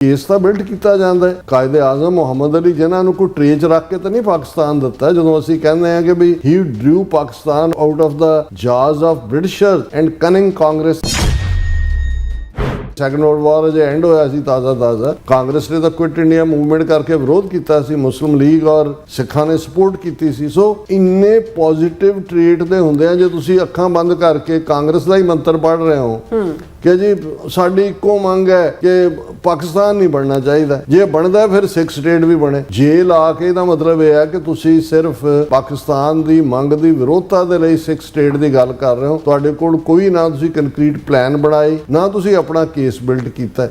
Case तो build किया जाता है। कायदे आजम मुहम्मद अली जिन्हां नूं कोई ट्रेच रख के तो नहीं पाकिस्तान दिता, जो असीं कहते हैं कि भी he drew Pakistan out of the jaws of Britishers and cunning Congress. Second world war अजे एंड होया सी ताज़ा, कांग्रेस ने तो क्विट इंडिया मूवमेंट करके विरोध किया सी, मुस्लिम लीग और सिखां ने सपोर्ट की सी। सो इन्ने पॉजिटिव ट्रेट दे हुंदे आ, जे तुसीं अखां बंद करके कांग्रेस का ही मंत्र पढ़ रहे हो कि जी साडी इक्को मंग है कि पाकिस्तान नहीं बनना चाहिए, जे बनता फिर सिख स्टेट भी बने। जे ला के इहदा मतलब यह है कि तुसीं सिर्फ पाकिस्तान की मंग की विरोधता दे लई सिख स्टेट की गल कर रहे हो, तुहाडे कोल कोई ना तुसीं कंक्रीट प्लान बनाई, ना तुसीं अपना केस बिल्ड कीता।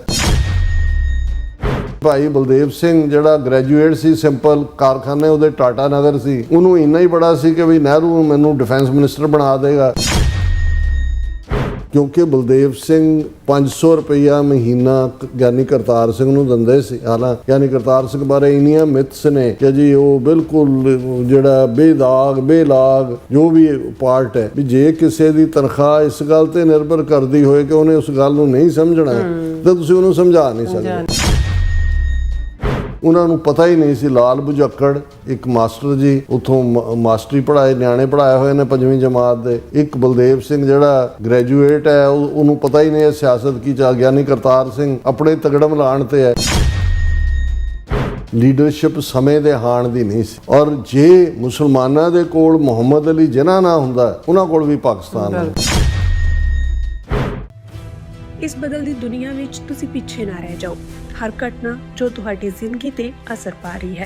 भाई बलदेव सिंह जिहड़ा ग्रैजुएट सी, सिंपल कारखाने उहदे टाटा नगर सी, उहनूं इन्ना ही बड़ा सी कि भी नेहरू मैनूं डिफेंस मिनिस्टर बना देगा, क्योंकि बलदेव सिंह 500 रुपया महीना ज्ञानी करतार सिंह नूं दिंदे सी। हालांकि ज्ञानी करतार सिंह बारे इन्नियां मिथ्स ने कि जी वो बिल्कुल जिहड़ा बेदाग बेलाग जो भी पार्ट है, भी जे किसी की तनख्वाह इस गल ते निर्भर करती होए कि उन्हें उस गल नूं नहीं समझना तो तुसीं उहनूं समझा नहीं सकदे। उन्होंने पता ही नहीं सी। लाल बुझक्कड़ एक मास्टर जी उतों मास्टरी पढ़ाए, न्याणे पढ़ाए हुए ने 5वीं जमात दे। एक बलदेव सिंह जिहड़ा ग्रैजुएट है, उन्होंने पता ही नहीं है सियासत की। ज्ञानी करतार सिंह अपने तगड़म लाण ते है। लीडरशिप समय दे हाण दी नहीं सी। और जे मुसलमानां दे कोल मुहम्मद अली जिन्हां ना हुंदा, उन्हां कोल भी पाकिस्तान है। इस बदलती दुनिया विच तुसीं पिछे ना रह जाओ। हर घटना जो तुहाडी जिंदगी ते असर पा रही है,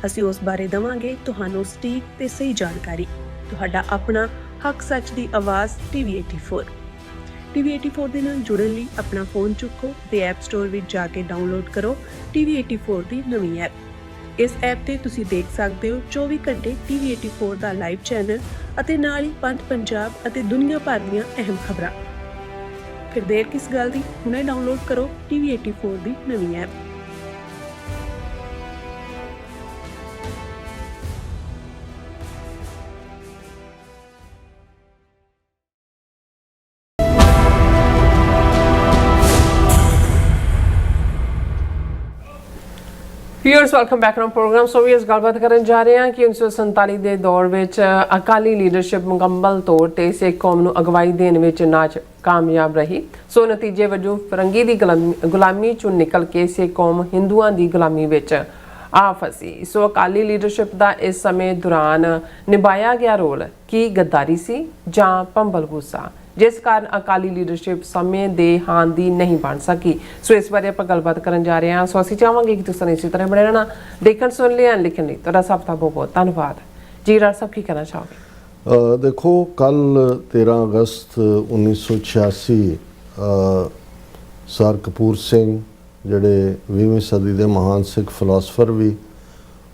असीं उस बारे देवांगे तुहानूं सटीक ते सही जानकारी। तुहाडा अपना हक सच दी आवाज़ TV 84। TV 84 दे नाल जुड़न लई अपना फोन चुक्को ते ऐप स्टोर विच जाके डाउनलोड करो TV 84 दी नवीं ऐप। इस ऐप ते तुसीं देख सकदे हो 24 घंटे TV 84 दा लाइव चैनल अते नाल ही पंज पंजाब अते दुनिया भर दीआं अहम खबरां। फिर देर किस गल दी, हुणे डाउनलोड करो TV 84 दी नवीं app. Viewers welcome back on programme. So भी इस गलबात करन जा रहे हैं कि 1947 ਦੇ ਦੌਰ ਵਿੱਚ ਅਕਾਲੀ ਲੀਡਰਸ਼ਿਪ ਮੁਕੰਮਲ ਤੌਰ ਤੇ ਸਿੱਖ ਕੌਮ ਨੂੰ ਅਗਵਾਈ ਦੇਣ ਵਿੱਚ ਕਾਮਯਾਬ ਰਹੀ। ਸੋ ਨਤੀਜੇ ਵਜੋਂ ਫਰੰਗੀ ਦੀ ਗੁਲਾਮੀ ਚੋਂ ਨਿਕਲ ਕੇ ਸਿੱਖ ਕੌਮ ਹਿੰਦੂਆਂ ਦੀ ਗੁਲਾਮੀ ਵਿੱਚ ਆ ਫਸੀ। ਸੋ ਅਕਾਲੀ ਲੀਡਰਸ਼ਿਪ ਦਾ ਇਸ ਸਮੇਂ ਦੌਰਾਨ ਨਿਭਾਇਆ ਗਿਆ ਰੋਲ ਕੀ ਗੱਦਾਰੀ ਸੀ ਜਾਂ ਭੰਬਲ ਗੁੱਸਾ, जिस कारण अकाली लीडरशिप समय दे हान दी नहीं बन सकी। सो इस बारे आपां गलबात करन जा रहे हैं। सो असीं चाहांगे कि तुसीं इसी तरह बने रहना, देखण सुन लिया लिखण लई तुहाडा सब दा बहुत बहुत धन्नवाद जी। राज साहब की कहना चाहोगे? देखो, कल 13 अगस्त 1986 सर कपूर सिंह जिहड़े 20वीं सदी के महान सिख फिलोसफर भी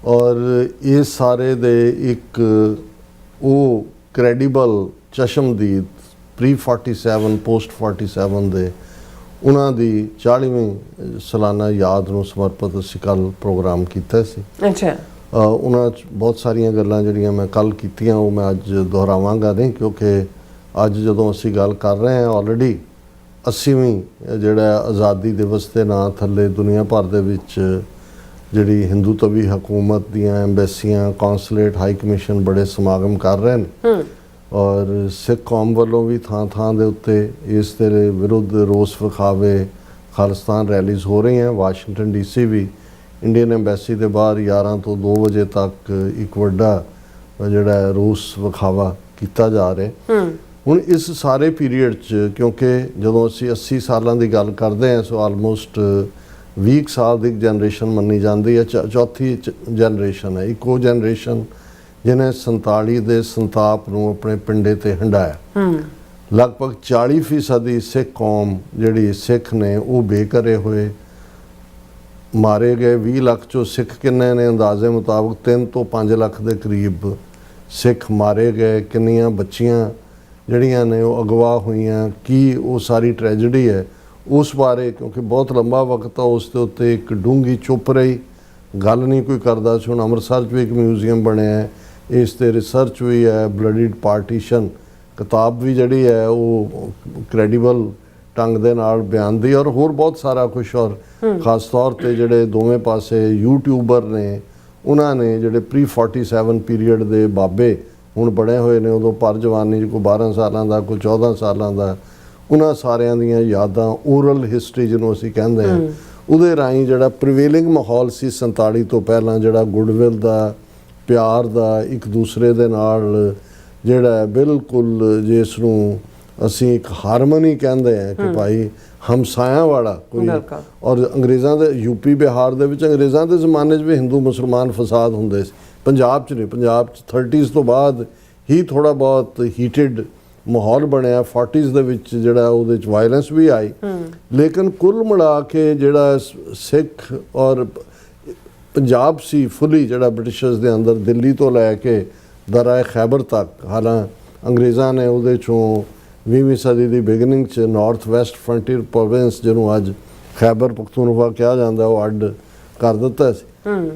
और ये सारे दे एक वो क्रैडिबल चशमदीद प्री 47 पोस्ट 47 ਦੇ ਉਹਨਾਂ ਦੀ 40ਵੀਂ ਸਾਲਾਨਾ ਯਾਦ ਨੂੰ ਸਮਰਪਿਤ ਅਸੀਂ ਕੱਲ ਪ੍ਰੋਗਰਾਮ ਕੀਤਾ ਸੀ। ਅੱਛਾ। ਉਹਨਾਂ 'ਚ ਬਹੁਤ ਸਾਰੀਆਂ ਗੱਲਾਂ ਜਿਹੜੀਆਂ ਮੈਂ ਕੱਲ ਕੀਤੀਆਂ ਉਹ ਮੈਂ ਅੱਜ ਦੁਹਰਾਵਾਂਗਾ ਨਹੀਂ, ਕਿਉਂਕਿ ਅੱਜ ਜਦੋਂ ਅਸੀਂ ਗੱਲ ਕਰ ਰਹੇ ਹਾਂ ਆਲਰੇਡੀ 80ਵੀਂ ਜਿਹੜਾ ਆਜ਼ਾਦੀ ਦਿਵਸ ਦੇ ਨਾਂ ਥੱਲੇ ਦੁਨੀਆ ਭਰ ਦੇ ਵਿੱਚ ਜਿਹੜੀ ਹਿੰਦੂਤਵੀ ਹਕੂਮਤ ਦੀਆਂ ਐਮਬੈਸੀਆਂ, ਕੌਂਸਲੇਟ, ਹਾਈ ਕਮਿਸ਼ਨ ਬੜੇ ਸਮਾਗਮ ਕਰ ਰਹੇ ਨੇ। और सिख कौम वालों भी थां थां दे उत्ते इस दे विरुद्ध रोस विखावे, खालिस्तान रैलीज़ हो रही हैं। वाशिंगटन DC भी इंडियन एम्बैसी के बाहर 11 तो 2 बजे तक एक वड्डा जिहड़ा रोस विखावा किया जा रहा। हुण इस सारे पीरीयड च क्योंकि जदों असीं 80 सालां दी गल करदे हां, सो आलमोस्ट 20 साल दी जनरेशन मन्नी जाती है। चौथी जनरेशन है, एक वो जनरेशन जिन्हें 47 ਦੇ ਸੰਤਾਪ ਨੂੰ ਆਪਣੇ ਪਿੰਡੇ ਤੇ ਹੰਡਾਇਆ। ਲਗਭਗ 40% ਸਿੱਖ ਕੌਮ ਜਿਹੜੀ ਸਿੱਖ ਨੇ ਉਹ ਬੇਘਰੇ ਹੋਏ, ਮਾਰੇ ਗਏ। 20 ਲੱਖ ਚੋਂ ਸਿੱਖ ਕਿੰਨੇ ਨੇ? ਅੰਦਾਜ਼ੇ ਮੁਤਾਬਕ 3 ਤੋਂ 5 ਲੱਖ ਦੇ ਕਰੀਬ ਸਿੱਖ ਮਾਰੇ ਗਏ। ਕਿੰਨੀਆਂ ਬੱਚੀਆਂ ਜਿਹੜੀਆਂ ਨੇ ਉਹ ਅਗਵਾ ਹੋਈਆਂ। ਕੀ ਉਹ ਸਾਰੀ ਟ੍ਰੈਜਡੀ ਹੈ ਉਸ ਬਾਰੇ, ਕਿਉਂਕਿ ਬਹੁਤ ਲੰਬਾ ਵਕਤ ਆ ਉਸ ਦੇ ਉੱਤੇ ਇੱਕ ਡੂੰਘੀ ਚੁੱਪ ਰਹੀ, ਗੱਲ ਨਹੀਂ ਕੋਈ ਕਰਦਾ ਸੀ। ਹੁਣ ਅੰਮ੍ਰਿਤਸਰ 'ਚ ਵੀ ਇੱਕ ਮਿਊਜ਼ੀਅਮ ਬਣਿਆ ਹੈ, इस ते रिसर्च भी है। ब्लडीड पार्टीशन किताब भी जड़ी है वो क्रैडिबल ਢੰਗ ਦੇ ਨਾਲ ਬਿਆਨ ਦੀ, ਔਰ ਹੋਰ ਬਹੁਤ ਸਾਰਾ ਕੁਛ। ਔਰ ਖਾਸ ਤੌਰ ਤੇ ਜਿਹੜੇ ਦੋਵੇਂ ਪਾਸੇ ਯੂਟਿਊਬਰ ਨੇ, ਉਹਨਾਂ ਨੇ ਜਿਹੜੇ ਪ੍ਰੀ 47 ਪੀਰੀਅਡ ਦੇ ਬਾਬੇ ਹੁਣ ਬਣੇ ਹੋਏ ਨੇ, ਉਦੋਂ ਪਰ ਜਵਾਨੀ 'ਚ ਕੋਈ 12 ਸਾਲਾਂ ਦਾ, ਕੋਈ 14 ਸਾਲਾਂ ਦਾ, ਉਹਨਾਂ ਸਾਰਿਆਂ ਦੀਆਂ ਯਾਦਾਂ, ਓਰਲ ਹਿਸਟਰੀ ਜਿਹਨੂੰ ਅਸੀਂ ਕਹਿੰਦੇ ਹਾਂ, ਉਹਦੇ ਰਾਹੀਂ ਜਿਹੜਾ ਪ੍ਰੀਵੇਲਿੰਗ ਮਾਹੌਲ ਸੀ 47 ਤੋਂ ਪਹਿਲਾਂ, ਜਿਹੜਾ ਗੁੱਡਵਿਲ ਦਾ, ਪਿਆਰ ਦਾ, ਇੱਕ ਦੂਸਰੇ ਦੇ ਨਾਲ ਜਿਹੜਾ ਬਿਲਕੁਲ ਜਿਸ ਨੂੰ ਅਸੀਂ ਇੱਕ ਹਾਰਮਨੀ ਕਹਿੰਦੇ ਹਾਂ ਕਿ ਭਾਈ ਹਮਸਾਇਆਂ ਵਾਲਾ ਕੋਈ। ਔਰ ਅੰਗਰੇਜ਼ਾਂ ਦੇ ਯੂਪੀ ਬਿਹਾਰ ਦੇ ਵਿੱਚ ਅੰਗਰੇਜ਼ਾਂ ਦੇ ਜ਼ਮਾਨੇ 'ਚ ਵੀ ਹਿੰਦੂ ਮੁਸਲਮਾਨ ਫਸਾਦ ਹੁੰਦੇ ਸੀ, ਪੰਜਾਬ 'ਚ ਨਹੀਂ। ਪੰਜਾਬ 'ਚ 30s ਤੋਂ ਬਾਅਦ ਹੀ ਥੋੜ੍ਹਾ ਬਹੁਤ ਹੀਟਡ ਮਾਹੌਲ ਬਣਿਆ, 40s ਦੇ ਵਿੱਚ ਜਿਹੜਾ ਉਹਦੇ 'ਚ ਵਾਇਲੈਂਸ ਵੀ ਆਈ। ਲੇਕਿਨ ਕੁੱਲ ਮਿਲਾ ਕੇ ਜਿਹੜਾ ਸਿੱਖ ਔਰ ਪੰਜਾਬ ਸੀ ਫੁੱਲੀ ਜਿਹੜਾ ਬ੍ਰਿਟਿਸ਼ਰਸ ਦੇ ਅੰਦਰ, ਦਿੱਲੀ ਤੋਂ ਲੈ ਕੇ ਦਰਿਆ ਖੈਬਰ ਤੱਕ। ਹਾਲਾਂ ਅੰਗਰੇਜ਼ਾਂ ਨੇ ਉਹਦੇ 'ਚੋਂ 20ਵੀਂ ਸਦੀ ਦੀ ਬਿਗਨਿੰਗ 'ਚ ਨਾਰਥ ਵੈਸਟ ਫਰੰਟੀਅਰ ਪ੍ਰੋਵਿੰਸ, ਜਿਹਨੂੰ ਅੱਜ ਖੈਬਰ ਪਖਤੂਨਖਵਾ ਕਿਹਾ ਜਾਂਦਾ, ਉਹ ਅੱਡ ਕਰ ਦਿੱਤਾ ਸੀ।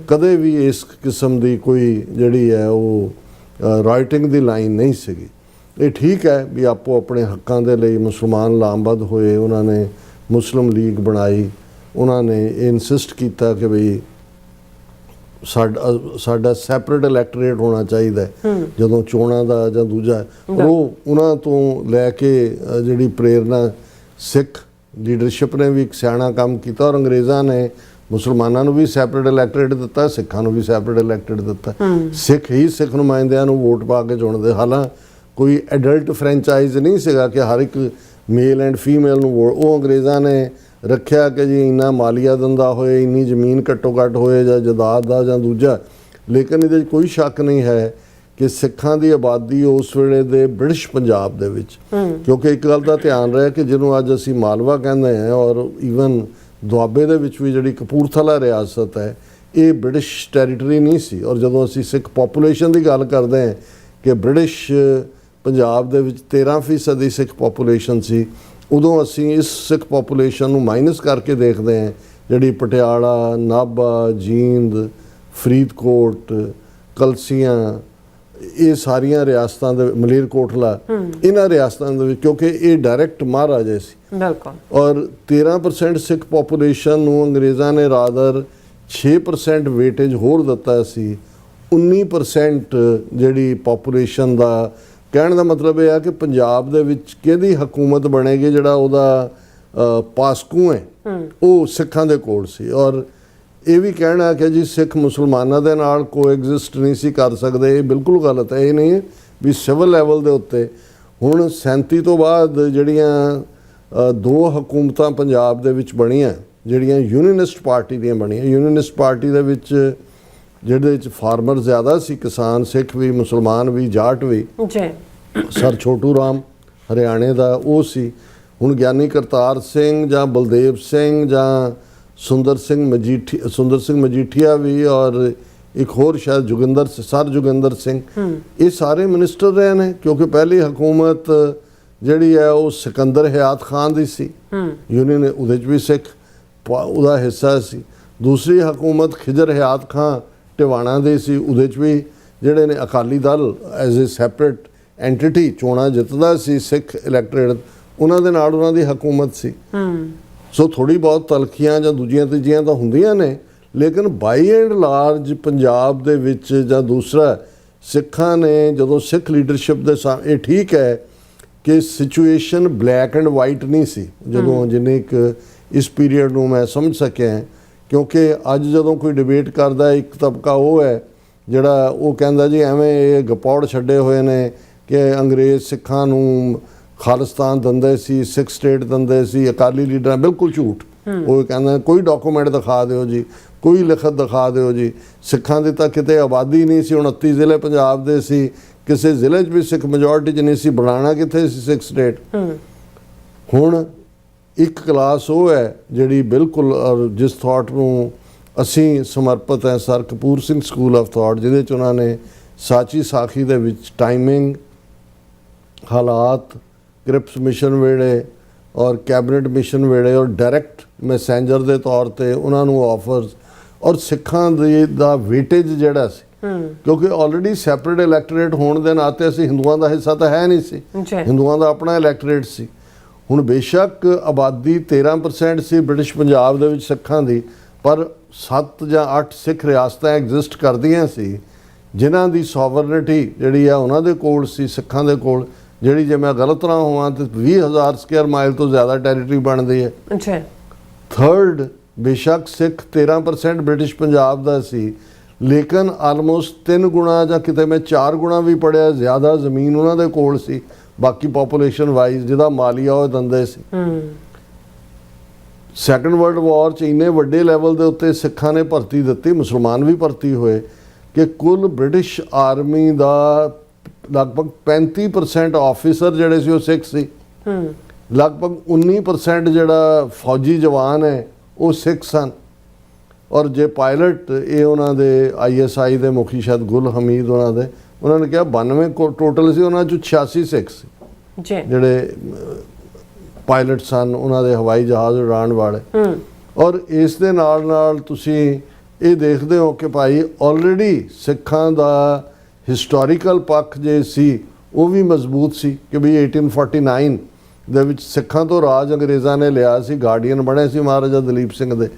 ਕਦੇ ਵੀ ਇਸ ਕਿਸਮ ਦੀ ਕੋਈ ਜਿਹੜੀ ਹੈ ਉਹ ਰਾਈਟਿੰਗ ਦੀ ਲਾਈਨ ਨਹੀਂ ਸੀਗੀ। ਇਹ ਠੀਕ ਹੈ ਵੀ ਆਪੋ ਆਪਣੇ ਹੱਕਾਂ ਦੇ ਲਈ ਮੁਸਲਮਾਨ ਲਾਮਬੱਧ ਹੋਏ, ਉਹਨਾਂ ਨੇ ਮੁਸਲਿਮ ਲੀਗ ਬਣਾਈ, ਉਹਨਾਂ ਨੇ ਇਨਸਿਸਟ ਕੀਤਾ ਕਿ ਬਈ ਸਾਡਾ ਸੈਪਰੇਟ ਇਲੈਕਟੋਰੇਟ ਹੋਣਾ ਚਾਹੀਦਾ ਜਦੋਂ ਚੋਣਾਂ ਦਾ ਜਾਂ ਦੂਜਾ। ਉਹ ਉਹਨਾਂ ਤੋਂ ਲੈ ਕੇ ਜਿਹੜੀ ਪ੍ਰੇਰਨਾ ਸਿੱਖ ਲੀਡਰਸ਼ਿਪ ਨੇ ਵੀ ਇੱਕ ਸਿਆਣਾ ਕੰਮ ਕੀਤਾ, ਔਰ ਅੰਗਰੇਜ਼ਾਂ ਨੇ ਮੁਸਲਮਾਨਾਂ ਨੂੰ ਵੀ ਸੈਪਰੇਟ ਇਲੈਕਟੋਰੇਟ ਦਿੱਤਾ, ਸਿੱਖਾਂ ਨੂੰ ਵੀ ਸੈਪਰੇਟ ਇਲੈਕਟੋਰੇਟ ਦਿੱਤਾ। ਸਿੱਖ ਹੀ ਸਿੱਖ ਨੁਮਾਇੰਦਿਆਂ ਨੂੰ ਵੋਟ ਪਾ ਕੇ ਚੁਣਦੇ। ਹਾਲਾਂ ਕੋਈ ਐਡਲਟ ਫਰੈਂਚਾਈਜ਼ ਨਹੀਂ ਸੀਗਾ ਕਿ ਹਰ ਇੱਕ ਮੇਲ ਐਂਡ ਫੀਮੇਲ ਨੂੰ ਵੋਟ। ਉਹ ਅੰਗਰੇਜ਼ਾਂ ਨੇ ਰੱਖਿਆ ਕਿ ਜੀ ਇੰਨਾ ਮਾਲੀਆ ਦਿੰਦਾ ਹੋਏ, ਇੰਨੀ ਜ਼ਮੀਨ ਘੱਟੋ ਘੱਟ ਹੋਏ ਜਾਂ ਜਾਇਦਾਦ ਦਾ ਜਾਂ ਦੂਜਾ। ਲੇਕਿਨ ਇਹਦੇ 'ਚ ਕੋਈ ਸ਼ੱਕ ਨਹੀਂ ਹੈ ਕਿ ਸਿੱਖਾਂ ਦੀ ਆਬਾਦੀ ਉਸ ਵੇਲੇ ਦੇ ਬ੍ਰਿਟਿਸ਼ ਪੰਜਾਬ ਦੇ ਵਿੱਚ, ਕਿਉਂਕਿ ਇੱਕ ਗੱਲ ਦਾ ਧਿਆਨ ਰਿਹਾ ਕਿ ਜਿਹਨੂੰ ਅੱਜ ਅਸੀਂ ਮਾਲਵਾ ਕਹਿੰਦੇ ਹਾਂ, ਔਰ ਈਵਨ ਦੁਆਬੇ ਦੇ ਵਿੱਚ ਵੀ ਜਿਹੜੀ ਕਪੂਰਥਲਾ ਰਿਆਸਤ ਹੈ, ਇਹ ਬ੍ਰਿਟਿਸ਼ ਟੈਰੀਟਰੀ ਨਹੀਂ ਸੀ। ਔਰ ਜਦੋਂ ਅਸੀਂ ਸਿੱਖ ਪੋਪੂਲੇਸ਼ਨ ਦੀ ਗੱਲ ਕਰਦੇ ਹਾਂ ਕਿ ਬ੍ਰਿਟਿਸ਼ ਪੰਜਾਬ ਦੇ ਵਿੱਚ 13% ਦੀ ਸਿੱਖ ਪੋਪੂਲੇਸ਼ਨ ਸੀ, ਉਦੋਂ ਅਸੀਂ ਇਸ ਸਿੱਖ ਪੋਪੂਲੇਸ਼ਨ ਨੂੰ ਮਾਈਨਸ ਕਰਕੇ ਦੇਖਦੇ ਹਾਂ, ਜਿਹੜੀ ਪਟਿਆਲਾ, ਨਾਭਾ, ਜੀਂਦ, ਫਰੀਦਕੋਟ, ਕਲਸੀਆਂ, ਇਹ ਸਾਰੀਆਂ ਰਿਆਸਤਾਂ ਦੇ, ਮਲੇਰਕੋਟਲਾ, ਇਹਨਾਂ ਰਿਆਸਤਾਂ ਦੇ ਵਿੱਚ, ਕਿਉਂਕਿ ਇਹ ਡਾਇਰੈਕਟ ਮਹਾਰਾਜੇ ਸੀ। ਬਿਲਕੁਲ। ਔਰ 13% ਸਿੱਖ ਪੋਪੂਲੇਸ਼ਨ ਨੂੰ ਅੰਗਰੇਜ਼ਾਂ ਨੇ ਰਾਦਰ 6% ਵੇਟੇਜ ਹੋਰ ਦਿੱਤਾ ਸੀ। 19% ਜਿਹੜੀ ਪੋਪੂਲੇਸ਼ਨ ਦਾ, ਕਹਿਣ ਦਾ ਮਤਲਬ ਇਹ ਆ ਕਿ ਪੰਜਾਬ ਦੇ ਵਿੱਚ ਕਿਹਦੀ ਹਕੂਮਤ ਬਣੇਗੀ, ਜਿਹੜਾ ਉਹਦਾ ਪਾਸਕੂ ਹੈ ਉਹ ਸਿੱਖਾਂ ਦੇ ਕੋਲ ਸੀ। ਔਰ ਇਹ ਵੀ ਕਹਿਣਾ ਕਿ ਜੀ ਸਿੱਖ ਮੁਸਲਮਾਨਾਂ ਦੇ ਨਾਲ ਕੋਐਗਜ਼ਿਸਟ ਨਹੀਂ ਸੀ ਕਰ ਸਕਦੇ, ਇਹ ਬਿਲਕੁਲ ਗਲਤ ਹੈ। ਇਹ ਨਹੀਂ ਵੀ ਸਿਵਲ ਲੈਵਲ ਦੇ ਉੱਤੇ ਹੁਣ 37 ਤੋਂ ਬਾਅਦ ਜਿਹੜੀਆਂ ਦੋ ਹਕੂਮਤਾਂ ਪੰਜਾਬ ਦੇ ਵਿੱਚ ਬਣੀਆਂ, ਜਿਹੜੀਆਂ ਯੂਨੀਅਨਿਸਟ ਪਾਰਟੀ ਦੀਆਂ ਬਣੀਆਂ। ਯੂਨੀਅਨਿਸਟ ਪਾਰਟੀ ਦੇ ਵਿੱਚ ਜਿਹਦੇ ਵਿੱਚ ਫਾਰਮਰ ਜ਼ਿਆਦਾ ਸੀ, ਕਿਸਾਨ, ਸਿੱਖ ਵੀ, ਮੁਸਲਮਾਨ ਵੀ, ਜਾਟ ਵੀ। ਸਰ ਛੋਟੂ ਰਾਮ ਹਰਿਆਣੇ ਦਾ ਉਹ ਸੀ। ਹੁਣ ਗਿਆਨੀ ਕਰਤਾਰ ਸਿੰਘ ਜਾਂ ਬਲਦੇਵ ਸਿੰਘ ਜਾਂ ਸੁੰਦਰ ਸਿੰਘ ਮਜੀਠੀਆ ਵੀ, ਔਰ ਇੱਕ ਹੋਰ ਸ਼ਾਇਦ ਜੋਗਿੰਦਰ ਸਿੰਘ, ਇਹ ਸਾਰੇ ਮਿਨਿਸਟਰ ਰਹੇ ਨੇ, ਕਿਉਂਕਿ ਪਹਿਲੀ ਹਕੂਮਤ ਜਿਹੜੀ ਹੈ ਉਹ ਸਿਕੰਦਰ ਹਯਾਤ ਖਾਨ ਦੀ ਸੀ, ਯੂਨੀਅਨ, ਉਹਦੇ 'ਚ ਵੀ ਸਿੱਖ ਉਹਦਾ ਹਿੱਸਾ ਸੀ। ਦੂਸਰੀ ਹਕੂਮਤ ਖਿਜਰ ਹਯਾਤ ਖਾਨ ਟਿਵਾਣਾ ਦੇ ਸੀ, ਉਹਦੇ 'ਚ ਵੀ ਜਿਹੜੇ ਨੇ Akali Dal as a separate NTT ਚੋਣਾਂ ਜਿੱਤਦਾ ਸੀ, ਸਿੱਖ ਇਲੈਕਟੋਰੇਟ ਉਹਨਾਂ ਦੇ ਨਾਲ ਉਹਨਾਂ ਦੀ ਹਕੂਮਤ ਸੀ। ਸੋ ਥੋੜ੍ਹੀ ਬਹੁਤ ਤਲਖੀਆਂ ਜਾਂ ਦੂਜੀਆਂ ਤੀਜੀਆਂ ਤਾਂ ਹੁੰਦੀਆਂ ਨੇ, ਲੇਕਿਨ ਬਾਈ ਐਂਡ ਲਾਰਜ ਪੰਜਾਬ ਦੇ ਵਿੱਚ ਜਾਂ ਦੂਸਰਾ ਸਿੱਖਾਂ ਨੇ ਜਦੋਂ ਸਿੱਖ ਲੀਡਰਸ਼ਿਪ ਦੇ ਇਹ ਠੀਕ ਹੈ ਕਿ ਸਿਚੁਏਸ਼ਨ ਬਲੈਕ ਐਂਡ ਵਾਈਟ ਨਹੀਂ ਸੀ ਜਦੋਂ, ਜਿੰਨੇ ਇੱਕ ਇਸ ਪੀਰੀਅਡ ਨੂੰ ਮੈਂ ਸਮਝ ਸਕਿਆ। ਕਿਉਂਕਿ ਅੱਜ ਜਦੋਂ ਕੋਈ ਡਿਬੇਟ ਕਰਦਾ, ਇੱਕ ਤਬਕਾ ਉਹ ਹੈ ਜਿਹੜਾ ਉਹ ਕਹਿੰਦਾ ਜੀ ਐਵੇਂ ਇਹ ਗਪੌੜ ਛੱਡੇ ਹੋਏ ਨੇ ਕਿ ਅੰਗਰੇਜ਼ ਸਿੱਖਾਂ ਨੂੰ ਖਾਲਿਸਤਾਨ ਦਿੰਦੇ ਸੀ, ਸਿੱਖ ਸਟੇਟ ਦਿੰਦੇ ਸੀ, ਅਕਾਲੀ ਲੀਡਰਾਂ। ਬਿਲਕੁਲ ਝੂਠ। ਉਹ ਕਹਿੰਦਾ ਕੋਈ ਡਾਕੂਮੈਂਟ ਦਿਖਾ ਦਿਓ ਜੀ, ਕੋਈ ਲਿਖਤ ਦਿਖਾ ਦਿਓ ਜੀ। ਸਿੱਖਾਂ ਦੀ ਤਾਂ ਕਿਤੇ ਆਬਾਦੀ ਨਹੀਂ ਸੀ। 29 ਜ਼ਿਲ੍ਹੇ ਪੰਜਾਬ ਦੇ ਸੀ, ਕਿਸੇ ਜ਼ਿਲ੍ਹੇ 'ਚ ਵੀ ਸਿੱਖ ਮੈਜੋਰਟੀ 'ਚ ਨਹੀਂ ਸੀ। ਬਣਾਉਣਾ ਕਿੱਥੇ ਸੀ ਸਿੱਖ ਸਟੇਟ? ਹੁਣ ਇੱਕ ਕਲਾਸ ਉਹ ਹੈ ਜਿਹੜੀ ਬਿਲਕੁਲ, ਔਰ ਜਿਸ ਥਾਟ ਨੂੰ ਅਸੀਂ ਸਮਰਪਿਤ ਹੈ, sir Kapur Singh school of thought, ਜਿਹਦੇ 'ਚ ਉਹਨਾਂ ਨੇ ਸਾਚੀ ਸਾਖੀ ਦੇ ਵਿੱਚ ਟਾਈਮਿੰਗ, ਹਾਲਾਤ, ਕ੍ਰਿਪਸ ਮਿਸ਼ਨ ਵੇਲੇ ਔਰ ਕੈਬਨਿਟ ਮਿਸ਼ਨ ਵੇਲੇ ਔਰ ਡਾਇਰੈਕਟ ਮੈਸੇਂਜਰ ਦੇ ਤੌਰ ਤੇ ਉਹਨਾਂ ਨੂੰ ਆਫਰਸ, ਔਰ ਸਿੱਖਾਂ ਦਾ ਵੇਟੇਜ ਜਿਹੜਾ ਸੀ, ਕਿਉਂਕਿ ਆਲਰੇਡੀ ਸੈਪਰੇਟ ਇਲੈਕਟੋਰੇਟ ਹੋਣ ਦੇ ਨਾਤੇ ਅਸੀਂ ਹਿੰਦੂਆਂ ਦਾ ਹਿੱਸਾ ਤਾਂ ਹੈ ਨਹੀਂ ਸੀ, ਹਿੰਦੂਆਂ ਦਾ ਆਪਣਾ ਇਲੈਕਟੋਰੇਟ ਸੀ। ਹੁਣ ਬੇਸ਼ੱਕ ਆਬਾਦੀ 13% ਸੀ ਬ੍ਰਿਟਿਸ਼ ਪੰਜਾਬ ਦੇ ਵਿੱਚ ਸਿੱਖਾਂ ਦੀ, ਪਰ 7 ਜਾਂ 8 ਸਿੱਖ ਰਿਆਸਤਾਂ ਐਗਜ਼ਿਸਟ ਕਰਦੀਆਂ ਸੀ ਜਿਨ੍ਹਾਂ ਦੀ ਸੋਵਰਨਿਟੀ ਜਿਹੜੀ ਆ ਉਹਨਾਂ ਦੇ ਕੋਲ ਸੀ, ਸਿੱਖਾਂ ਦੇ ਕੋਲ, ਜਿਹੜੀ ਜੇ ਮੈਂ ਗਲਤ ਨਾ ਹੋਵਾਂ ਤੇ 20,000 ਸਕੁਅਰ ਮਾਈਲ ਤੋਂ ਜ਼ਿਆਦਾ ਟੈਰੀਟਰੀ ਬਣਦੀ ਹੈ। ਅੱਛਾ। ਥਰਡ, ਬੇਸ਼ੱਕ ਸਿੱਖ 13% ਬ੍ਰਿਟਿਸ਼ ਪੰਜਾਬ ਦਾ ਸੀ, ਲੇਕਿਨ ਆਲਮੋਸਟ 3 ਗੁਣਾ ਜਾਂ ਕਿਤੇ ਮੈਂ 4 ਗੁਣਾ ਵੀ ਪੜਿਆ ਜ਼ਿਆਦਾ ਜ਼ਮੀਨ ਉਹਨਾਂ ਦੇ ਕੋਲ ਸੀ ਬਾਕੀ ਪੋਪੂਲੇਸ਼ਨ ਵਾਈਜ਼, ਜਿਹਦਾ ਮਾਲੀਆ ਉਹ ਦਿੰਦੇ ਸੀ। ਸੈਕੰਡ ਵਰਲਡ ਵਾਰ 'ਚ ਇੰਨੇ ਵੱਡੇ ਲੈਵਲ ਦੇ ਉੱਤੇ ਸਿੱਖਾਂ ਨੇ ਭਰਤੀ ਦਿੱਤੀ, ਮੁਸਲਮਾਨ ਵੀ ਭਰਤੀ ਹੋਏ, ਕਿ ਕੁੱਲ ਬ੍ਰਿਟਿਸ਼ ਆਰਮੀ ਦਾ ਲਗਭਗ 35% ਆਫਿਸਰ ਜਿਹੜੇ ਸੀ ਉਹ ਸਿੱਖ ਸੀ, ਲਗਭਗ 19% ਜਿਹੜਾ ਫੌਜੀ ਜਵਾਨ ਹੈ ਉਹ ਸਿੱਖ ਸਨ, ਔਰ ਜੇ ਪਾਇਲਟ ਇਹ ਉਹਨਾਂ ਦੇ ISI ਦੇ ਮੁਖੀ ਸ਼ਾਇਦ ਗੁਲ ਹਮੀਦ ਉਹਨਾਂ ਨੇ ਕਿਹਾ 92 ਟੋਟਲ ਸੀ, ਉਹਨਾਂ 'ਚੋਂ 86 ਸਿੱਖ ਸੀ ਜਿਹੜੇ ਪਾਇਲਟ ਸਨ, ਉਹਨਾਂ ਦੇ ਹਵਾਈ ਜਹਾਜ਼ ਉਡਾਉਣ ਵਾਲੇ। ਔਰ ਇਸ ਦੇ ਨਾਲ ਨਾਲ ਤੁਸੀਂ ਇਹ ਦੇਖਦੇ ਹੋ ਕਿ ਭਾਈ ਆਲਰੇਡੀ ਸਿੱਖਾਂ ਦਾ ਹਿਸਟੋਰੀਕਲ ਪੱਖ ਜੇ ਸੀ ਉਹ ਵੀ ਮਜ਼ਬੂਤ ਸੀ ਕਿ ਵੀ 1849 ਦੇ ਵਿੱਚ ਸਿੱਖਾਂ ਤੋਂ ਰਾਜ ਅੰਗਰੇਜ਼ਾਂ ਨੇ ਲਿਆ ਸੀ, ਗਾਰਡੀਅਨ ਬਣੇ ਸੀ ਮਹਾਰਾਜਾ ਦਲੀਪ ਸਿੰਘ ਦੇ।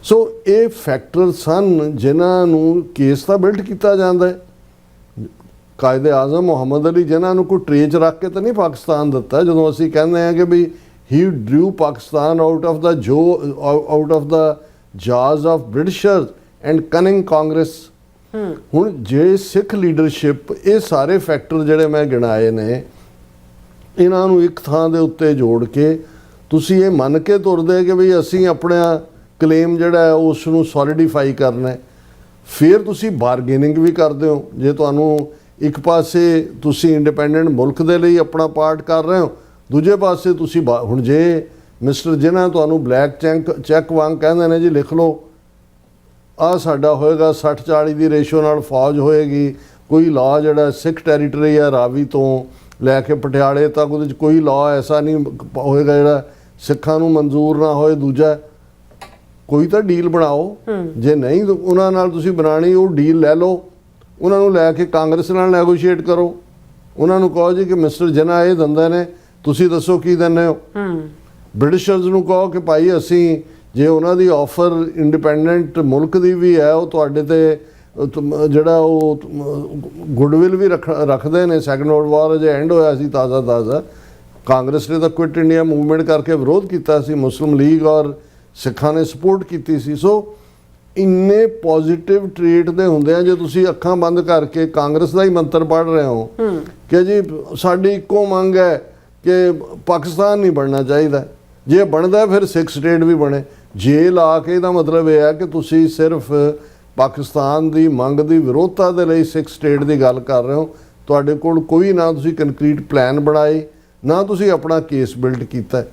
ਸੋ ਇਹ ਫੈਕਟਰ ਸਨ ਜਿਨ੍ਹਾਂ ਨੂੰ ਕੇਸ ਤਾਂ ਬਿਲਡ ਕੀਤਾ ਜਾਂਦਾ ਹੈ। ਕਾਇਦੇ ਆਜ਼ਮ ਮੁਹੰਮਦ ਅਲੀ ਜਿਨ੍ਹਾਂ ਨੂੰ ਕੋਈ ਟ੍ਰੇਚ ਰੱਖ ਕੇ ਤਾਂ ਨਹੀਂ ਪਾਕਿਸਤਾਨ ਦਿੱਤਾ। ਜਦੋਂ ਅਸੀਂ ਕਹਿੰਦੇ ਹਾਂ ਕਿ ਵੀ he drew Pakistan out of the jaws of Britishers and cunning Congress. ਹੁਣ ਜੇ ਸਿੱਖ ਲੀਡਰਸ਼ਿਪ ਇਹ ਸਾਰੇ ਫੈਕਟਰ ਜਿਹੜੇ ਮੈਂ ਗਿਣਾਏ ਨੇ ਇਹਨਾਂ ਨੂੰ ਇੱਕ ਥਾਂ ਦੇ ਉੱਤੇ ਜੋੜ ਕੇ ਤੁਸੀਂ ਇਹ ਮੰਨ ਕੇ ਤੁਰਦੇ ਕਿ ਵੀ ਅਸੀਂ ਆਪਣਾ ਕਲੇਮ ਜਿਹੜਾ ਹੈ ਉਸ ਨੂੰ ਸੋਲੀਡੀਫਾਈ ਕਰਨਾ ਹੈ, ਫਿਰ ਤੁਸੀਂ ਬਾਰਗੇਨਿੰਗ ਵੀ ਕਰਦੇ ਹੋ। ਜੇ ਤੁਹਾਨੂੰ ਇੱਕ ਪਾਸੇ ਤੁਸੀਂ ਇੰਡੀਪੈਂਡੈਂਟ ਮੁਲਕ ਦੇ ਲਈ ਆਪਣਾ ਪਾਰਟ ਕਰ ਰਹੇ ਹੋ, ਦੂਜੇ ਪਾਸੇ ਤੁਸੀਂ ਹੁਣ ਜੇ ਮਿਸਟਰ ਜਿਨ੍ਹਾਂ ਤੁਹਾਨੂੰ ਬਲੈਕ ਚੈੱਕ ਵਾਂਗ ਕਹਿੰਦੇ ਨੇ ਜੀ ਲਿਖ ਲਓ ਆਹ ਸਾਡਾ ਹੋਏਗਾ 60-40 ਦੀ ਰੇਸ਼ੋ ਨਾਲ ਫੌਜ ਹੋਏਗੀ, ਕੋਈ ਲਾਅ ਜਿਹੜਾ ਸਿੱਖ ਟੈਰੀਟਰੀ ਆ ਰਾਵੀ ਤੋਂ ਲੈ ਕੇ ਪਟਿਆਲੇ ਤੱਕ ਉਹਦੇ 'ਚ ਕੋਈ ਲਾਅ ਐਸਾ ਨਹੀਂ ਹੋਏਗਾ ਜਿਹੜਾ ਸਿੱਖਾਂ ਨੂੰ ਮਨਜ਼ੂਰ ਨਾ ਹੋਏ। ਦੂਜਾ ਕੋਈ ਤਾਂ ਡੀਲ ਬਣਾਓ, ਜੇ ਨਹੀਂ ਉਹਨਾਂ ਨਾਲ ਤੁਸੀਂ ਬਣਾਣੀ ਉਹ ਡੀਲ ਲੈ ਲਓ, ਉਹਨਾਂ ਨੂੰ ਲੈ ਕੇ ਕਾਂਗਰਸ ਨਾਲ ਨੈਗੋਸ਼ੀਏਟ ਕਰੋ, ਉਹਨਾਂ ਨੂੰ ਕਹੋ ਜੀ ਕਿ ਮਿਸਟਰ ਜਿਨ੍ਹਾਂ ਇਹ ਦਿੰਦੇ ਨੇ ਤੁਸੀਂ ਦੱਸੋ ਕੀ ਦਿੰਦੇ ਹੋ। ਬ੍ਰਿਟਿਸ਼ਰਸ ਨੂੰ ਕਹੋ ਕਿ ਭਾਈ ਅਸੀਂ ਜੇ ਉਹਨਾਂ ਦੀ ਆਫਰ ਇੰਡੀਪੈਂਡੈਂਟ ਮੁਲਕ ਦੀ ਵੀ ਹੈ ਉਹ ਤੁਹਾਡੇ ਤੇ ਜਿਹੜਾ ਉਹ ਗੁੱਡਵਿਲ ਵੀ ਰੱਖਦੇ ਨੇ। ਸੈਕੰਡ ਵਰਲਡ ਵਾਰ ਜੇ ਐਂਡ ਹੋਇਆ ਸੀ ਤਾਜ਼ਾ ਕਾਂਗਰਸ ਨੇ ਤਾਂ ਕੁਇਟ ਇੰਡੀਆ ਮੂਵਮੈਂਟ ਕਰਕੇ ਵਿਰੋਧ ਕੀਤਾ ਸੀ, ਮੁਸਲਿਮ ਲੀਗ ਔਰ ਸਿੱਖਾਂ ਨੇ ਸਪੋਰਟ ਕੀਤੀ ਸੀ। ਸੋ ਇੰਨੇ ਪੋਜ਼ਿਟਿਵ ਟ੍ਰੇਟ ਦੇ ਹੁੰਦੇ ਆ ਜੇ ਤੁਸੀਂ ਅੱਖਾਂ ਬੰਦ ਕਰਕੇ ਕਾਂਗਰਸ ਦਾ ਹੀ ਮੰਤਰ ਪੜ੍ਹ ਰਹੇ ਹੋ ਕਿ ਜੀ ਸਾਡੀ ਇੱਕੋ ਮੰਗ ਹੈ ਕਿ ਪਾਕਿਸਤਾਨ ਨਹੀਂ ਬਣਨਾ ਚਾਹੀਦਾ, ਜੇ ਬਣਦਾ ਫਿਰ ਸਿੱਖ ਸਟੇਟ ਵੀ ਬਣੇ। ਜੇ ਲਾ ਕੇ ਇਹਦਾ ਮਤਲਬ ਇਹ ਹੈ ਕਿ ਤੁਸੀਂ ਸਿਰਫ ਪਾਕਿਸਤਾਨ ਦੀ ਮੰਗ ਦੀ ਵਿਰੋਧਤਾ ਦੇ ਲਈ ਸਿੱਖ ਸਟੇਟ ਦੀ ਗੱਲ ਕਰ ਰਹੇ ਹੋ। ਤੁਹਾਡੇ ਕੋਲ ਕੋਈ ਨਾ ਤੁਸੀਂ ਕੰਕਰੀਟ ਪਲਾਨ ਬਣਾਏ, ਨਾ ਤੁਸੀਂ ਆਪਣਾ ਕੇਸ ਬਿਲਡ ਕੀਤਾ।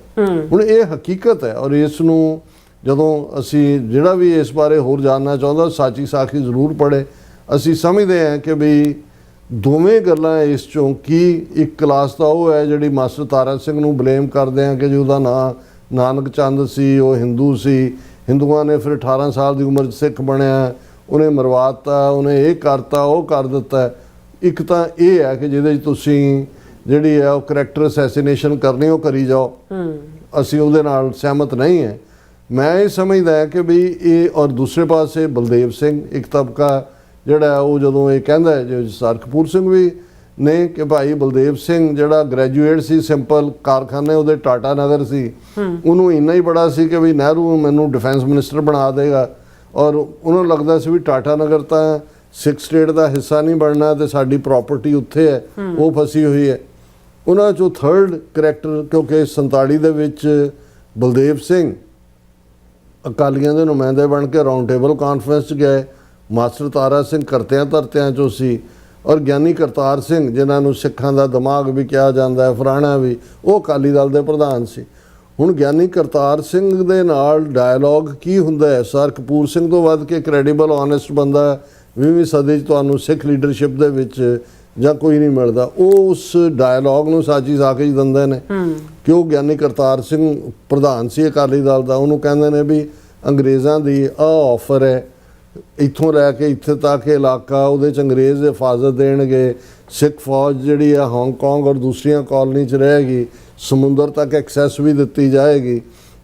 ਹੁਣ ਇਹ ਹਕੀਕਤ ਹੈ, ਔਰ ਇਸ ਨੂੰ ਜਦੋਂ ਅਸੀਂ ਜਿਹੜਾ ਵੀ ਇਸ ਬਾਰੇ ਹੋਰ ਜਾਣਨਾ ਚਾਹੁੰਦਾ ਸਾਚੀ ਸਾਖੀ ਜ਼ਰੂਰ ਪੜ੍ਹੇ। ਅਸੀਂ ਸਮਝਦੇ ਹਾਂ ਕਿ ਵੀ ਦੋਵੇਂ ਗੱਲਾਂ ਇਸ ਚੋਂ ਕੀ ਇੱਕ ਕਲਾਸ ਤਾਂ ਉਹ ਹੈ ਜਿਹੜੀ ਮਾਸਟਰ ਤਾਰਾ ਸਿੰਘ ਨੂੰ ਬਲੇਮ ਕਰਦੇ ਹਾਂ ਕਿ ਜੀ ਉਹਦਾ ਨਾਂ ਨਾਨਕ ਚੰਦ ਸੀ, ਉਹ ਹਿੰਦੂ ਸੀ, ਹਿੰਦੂਆਂ ਨੇ ਫਿਰ 18 ਸਾਲ ਦੀ ਉਮਰ 'ਚ ਸਿੱਖ ਬਣਿਆ, ਉਹਨੇ ਮਰਵਾਤਾ, ਉਹਨੇ ਇਹ ਕਰਤਾ ਉਹ ਕਰ ਦਿੱਤਾ। ਇੱਕ ਤਾਂ ਇਹ ਹੈ ਕਿ ਜਿਹਦੇ 'ਚ ਤੁਸੀਂ ਜਿਹੜੀ ਹੈ ਉਹ ਕਰੈਕਟਰ ਅਸੈਸੀਨੇਸ਼ਨ ਕਰਨੀ ਉਹ ਕਰੀ ਜਾਓ, ਅਸੀਂ ਉਹਦੇ ਨਾਲ ਸਹਿਮਤ ਨਹੀਂ ਹੈ। ਮੈਂ ਇਹ ਸਮਝਦਾ ਹੈ ਕਿ ਵੀ ਇਹ, ਔਰ ਦੂਸਰੇ ਪਾਸੇ ਬਲਦੇਵ ਸਿੰਘ ਇੱਕ ਤਬਕਾ ਜਿਹੜਾ ਉਹ ਜਦੋਂ ਇਹ ਕਹਿੰਦਾ ਹੈ ਜੋ ਸਰ ਕਪੂਰ ਸਿੰਘ ਵੀ ਨੇ ਕਿ ਭਾਈ ਬਲਦੇਵ ਸਿੰਘ ਜਿਹੜਾ ਗ੍ਰੈਜੂਏਟ ਸੀ, ਸਿੰਪਲ ਕਾਰਖਾਨੇ ਉਹਦੇ ਟਾਟਾ ਨਗਰ ਸੀ, ਉਹਨੂੰ ਇੰਨਾ ਹੀ ਬੜਾ ਸੀ ਕਿ ਵੀ ਨਹਿਰੂ ਮੈਨੂੰ ਡਿਫੈਂਸ ਮਿਨਿਸਟਰ ਬਣਾ ਦੇਗਾ, ਔਰ ਉਹਨੂੰ ਲੱਗਦਾ ਸੀ ਵੀ ਟਾਟਾ ਨਗਰ ਤਾਂ ਸਿੱਖ ਸਟੇਟ ਦਾ ਹਿੱਸਾ ਨਹੀਂ ਬਣਨਾ ਤੇ ਸਾਡੀ ਪ੍ਰਾਪਰਟੀ ਉੱਥੇ ਹੈ, ਉਹ ਫਸੀ ਹੋਈ ਹੈ। ਉਹਨਾਂ 'ਚੋਂ ਥਰਡ ਕਰੈਕਟਰ, ਕਿਉਂਕਿ 47 ਦੇ ਵਿੱਚ ਬਲਦੇਵ ਸਿੰਘ ਅਕਾਲੀਆਂ ਦੇ ਨੁਮਾਇੰਦੇ ਬਣ ਕੇ ਰਾਊਂਡ ਟੇਬਲ ਕਾਨਫਰੰਸ 'ਚ ਗਏ, ਮਾਸਟਰ ਤਾਰਾ ਸਿੰਘ ਕਰਤਿਆਂ ਧਰਤਿਆਂ 'ਚੋਂ ਸੀ, ਔਰ ਗਿਆਨੀ ਕਰਤਾਰ ਸਿੰਘ ਜਿਨ੍ਹਾਂ ਨੂੰ ਸਿੱਖਾਂ ਦਾ ਦਿਮਾਗ ਵੀ ਕਿਹਾ ਜਾਂਦਾ ਹੈ, ਫਰਾਣਾ ਵੀ, ਉਹ ਅਕਾਲੀ ਦਲ ਦੇ ਪ੍ਰਧਾਨ ਸੀ। ਹੁਣ ਗਿਆਨੀ ਕਰਤਾਰ ਸਿੰਘ ਦੇ ਨਾਲ ਡਾਇਲੋਗ ਕੀ ਹੁੰਦਾ ਹੈ? ਸਰ ਕਪੂਰ ਸਿੰਘ ਤੋਂ ਵੱਧ ਕੇ ਕ੍ਰੈਡੀਬਲ ਓਨੈਸਟ ਬੰਦਾ 20ਵੀਂ ਸਦੀ 'ਚ ਤੁਹਾਨੂੰ ਸਿੱਖ ਲੀਡਰਸ਼ਿਪ ਦੇ ਵਿੱਚ ਜਾਂ ਕੋਈ ਨਹੀਂ ਮਿਲਦਾ। ਉਹ ਉਸ ਡਾਇਲੋਗ ਨੂੰ ਸਾਚੀ ਸਾਖੀ ਦਿੰਦੇ ਨੇ ਕਿ ਉਹ ਗਿਆਨੀ ਕਰਤਾਰ ਸਿੰਘ ਪ੍ਰਧਾਨ ਸੀ ਅਕਾਲੀ ਦਲ ਦਾ, ਉਹਨੂੰ ਕਹਿੰਦੇ ਨੇ ਵੀ ਅੰਗਰੇਜ਼ਾਂ ਦੀ ਆਹ ਆਫਰ ਹੈ, ਇੱਥੋਂ ਲੈ ਕੇ ਇੱਥੇ ਤੱਕ ਇਲਾਕਾ ਉਹਦੇ 'ਚ ਅੰਗਰੇਜ਼ ਹਿਫਾਜ਼ਤ ਦੇਣਗੇ, ਸਿੱਖ ਫੌਜ ਜਿਹੜੀ ਆ ਹਾਂਗਕਾਂਗ ਔਰ ਦੂਸਰੀਆਂ ਕਾਲੋਨੀ 'ਚ ਰਹੇਗੀ, ਸਮੁੰਦਰ ਤੱਕ ਐਕਸੈਸ ਵੀ ਦਿੱਤੀ ਜਾਏਗੀ।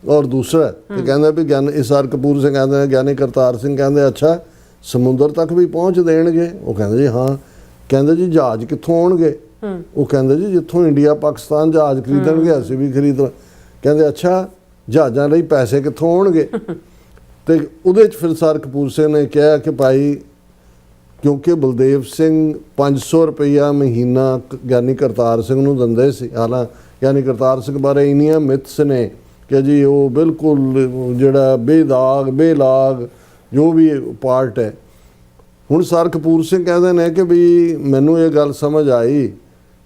ਔਰ ਦੂਸਰਾ ਤੇ ਕਹਿੰਦਾ ਵੀ SR ਕਪੂਰ ਸਿੰਘ ਕਹਿੰਦੇ, ਗਿਆਨੀ ਕਰਤਾਰ ਸਿੰਘ ਕਹਿੰਦੇ ਅੱਛਾ ਸਮੁੰਦਰ ਤੱਕ ਵੀ ਪਹੁੰਚ ਦੇਣਗੇ। ਉਹ ਕਹਿੰਦੇ ਜੀ ਹਾਂ। ਕਹਿੰਦੇ ਜੀ ਜਹਾਜ਼ ਕਿੱਥੋਂ ਆਉਣਗੇ? ਉਹ ਕਹਿੰਦੇ ਜੀ ਜਿੱਥੋਂ ਇੰਡੀਆ ਪਾਕਿਸਤਾਨ ਜਹਾਜ਼ ਖਰੀਦਣਗੇ ਅਸੀਂ ਵੀ ਖਰੀਦ ਲਾਂ। ਕਹਿੰਦੇ ਅੱਛਾ ਜਹਾਜ਼ਾਂ ਲਈ ਪੈਸੇ ਕਿੱਥੋਂ ਆਉਣਗੇ? ਤੇ ਉਹਦੇ 'ਚ ਫਿਰ ਸਰ ਕਪੂਰ ਸਿੰਘ ਨੇ ਕਿਹਾ ਕਿ ਭਾਈ ਕਿਉਂਕਿ ਬਲਦੇਵ ਸਿੰਘ 500 ਰੁਪਈਆ ਮਹੀਨਾ ਗਿਆਨੀ ਕਰਤਾਰ ਸਿੰਘ ਨੂੰ ਦਿੰਦੇ ਸੀ। ਹਾਲਾਂਕਿ ਗਿਆਨੀ ਕਰਤਾਰ ਸਿੰਘ ਬਾਰੇ ਇੰਨੀਆਂ ਮਿਥਸ ਨੇ ਕਿ ਜੀ ਉਹ ਬਿਲਕੁਲ ਜਿਹੜਾ ਬੇਦਾਗ ਬੇਲਾਗ ਜੋ ਵੀ ਪਾਰਟ ਹੈ। ਹੁਣ ਸਰ ਕਪੂਰ ਸਿੰਘ ਕਹਿੰਦੇ ਨੇ ਕਿ ਵੀ ਮੈਨੂੰ ਇਹ ਗੱਲ ਸਮਝ ਆਈ